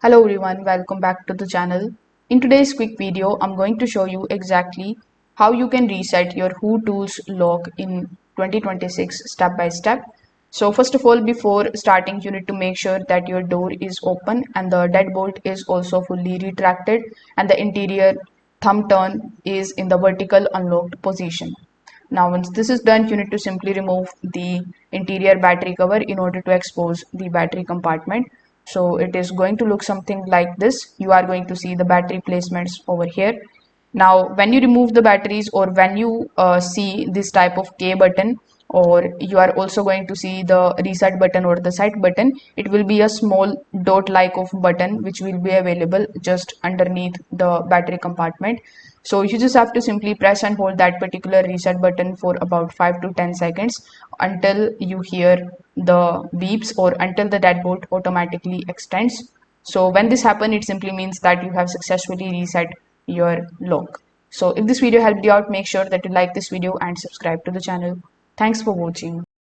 Hello everyone, welcome back to the channel. In today's quick video, I'm going to show you exactly how you can reset your HuTools log in 2026 step by step. So first of all, before starting, you need to make sure that your door is open and the deadbolt is also fully retracted and the interior thumb turn is in the vertical unlocked position. Now, once this is done, you need to simply remove the interior battery cover in order to expose the battery compartment. So it is going to look something like this. You are going to see the battery placements over here. Now, when you remove the batteries or when you see this type of K button, or you are also going to see the reset button or the set button, it will be a small dot like of button which will be available just underneath the battery compartment. So you just have to simply press and hold that particular reset button for about 5 to 10 seconds until you hear the beeps or until the deadbolt automatically extends. So when this happens, it simply means that you have successfully reset your log. So if this video helped you out, make sure that you like this video and subscribe to the channel. Thanks for watching.